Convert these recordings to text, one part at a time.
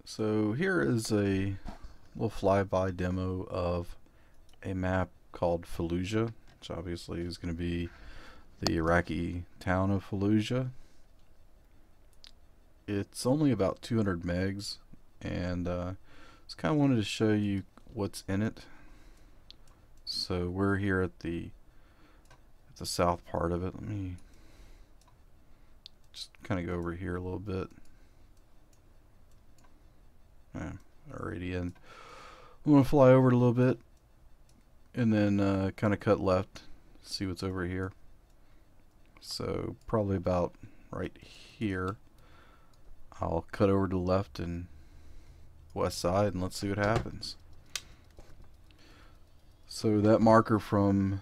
So here is a little flyby demo of a map called Fallujah, which obviously is going to be the Iraqi town of Fallujah. It's only about 200 megs, and just kind of wanted to show you what's in it. So we're here at the south part of it. Let me just kind of go over here a little bit. Already in. I'm going to fly over it a little bit and then kind of cut left, see what's over here. So probably about right here. I'll cut over to the left and west side and let's see what happens. So that marker from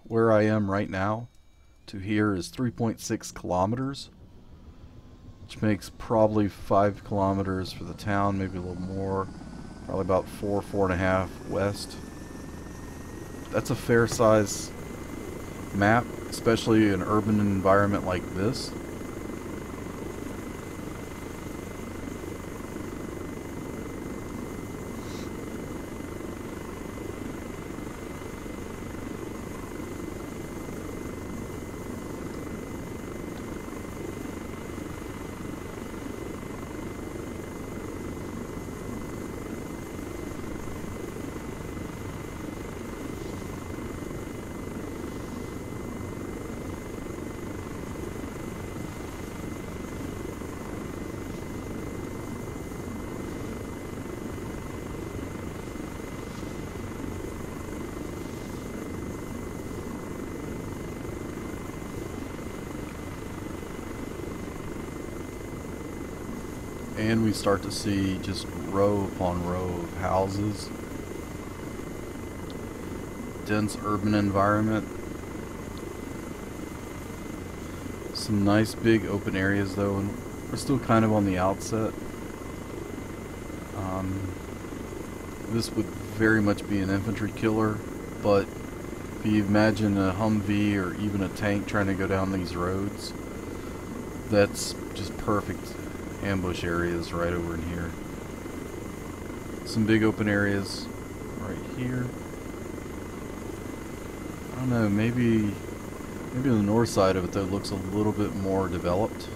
where I am right now to here is 3.6 kilometers, which makes probably 5 kilometers for the town, maybe a little more, probably about 4.5 west. That's a fair size map, especially in an urban environment like this. And we start to see just row upon row of houses. Dense urban environment. Some nice big open areas though, and we're still kind of on the outset. This would very much be an infantry killer, but if you imagine a Humvee or even a tank trying to go down these roads, that's just perfect ambush areas right over in here. Some big open areas right here. I don't know, maybe the north side of it though looks a little bit more developed.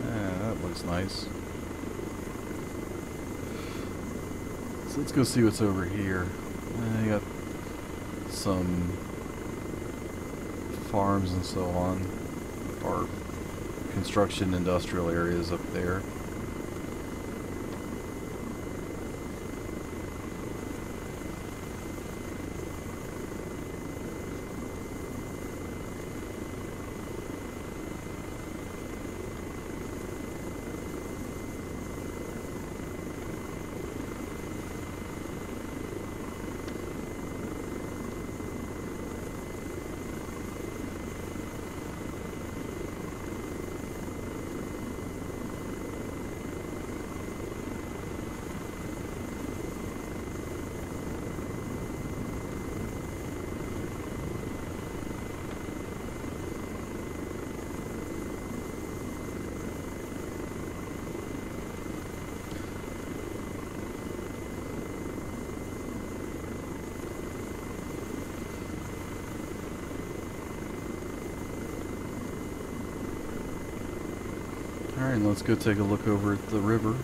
Yeah, that looks nice. So let's go see what's over here. You got some farms and so on, or construction industrial areas up there. Alright, let's go take a look over at the river.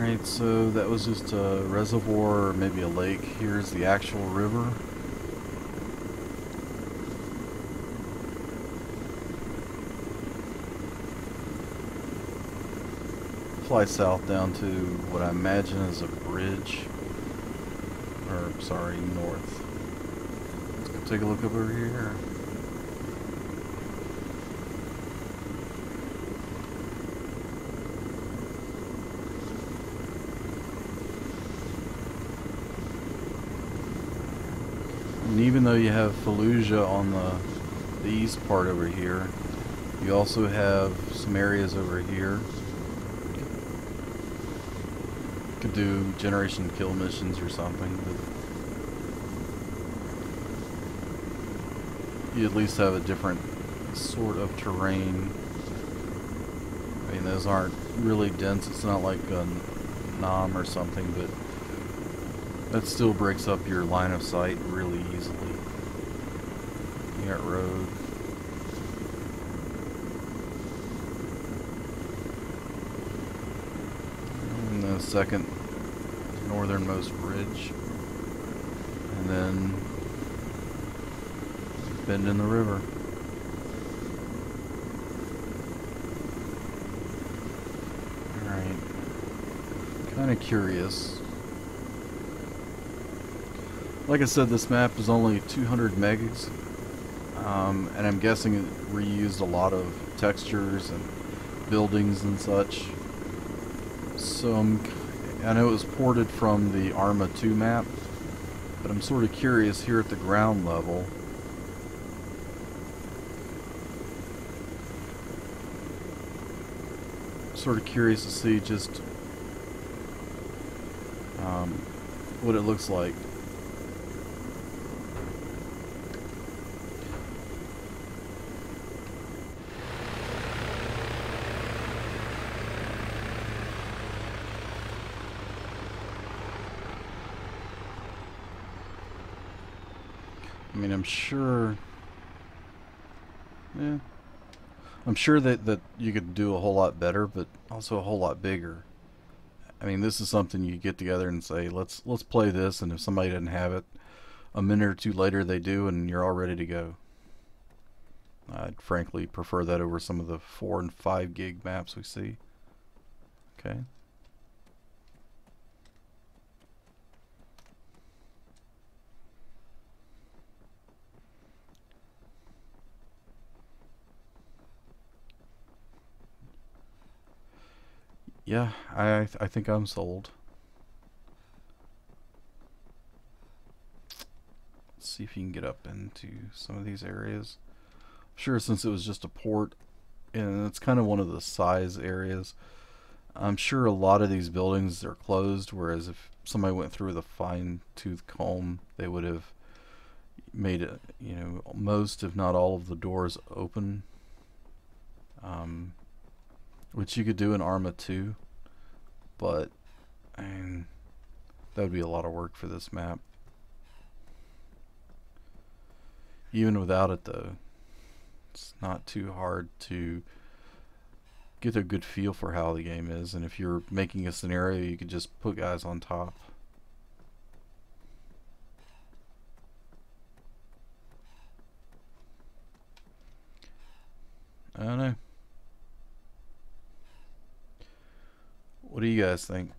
Alright, so that was just a reservoir or maybe a lake. Here's the actual river. Fly south down to what I imagine is a bridge. Or, sorry, north. Let's go take a look over here. And even though you have Fallujah on the east part over here, you also have some areas over here. Could do generation kill missions or something, but you at least have a different sort of terrain. I mean, those aren't really dense. It's not like a Nom or something, but that still breaks up your line of sight really easily. You got road. And the second northernmost bridge. And then bend in the river. Alright. Kind of curious. Like I said, this map is only 200 megas, and I'm guessing it reused a lot of textures and buildings and such. So I know it was ported from the Arma 2 map, but I'm sort of curious here at the ground level. Sort of curious to see just what it looks like. I mean, I'm sure that you could do a whole lot better, but also a whole lot bigger. I mean, this is something you get together and say, let's play this, and if somebody doesn't have it, a minute or two later they do, and you're all ready to go. I'd frankly prefer that over some of the 4 and 5 gig maps we see. Okay. Yeah, I think I'm sold. Let's see if you can get up into some of these areas. Sure, since it was just a port, and it's kind of one of the size areas, I'm sure a lot of these buildings are closed, whereas if somebody went through with a fine-tooth comb, they would have made it, you know, most if not all of the doors open. Which you could do in Arma 2, but I mean, that would be a lot of work for this map. Even without it though, it's not too hard to get a good feel for how the game is, and if you're making a scenario, you could just put guys on top. I don't know. What do you guys think?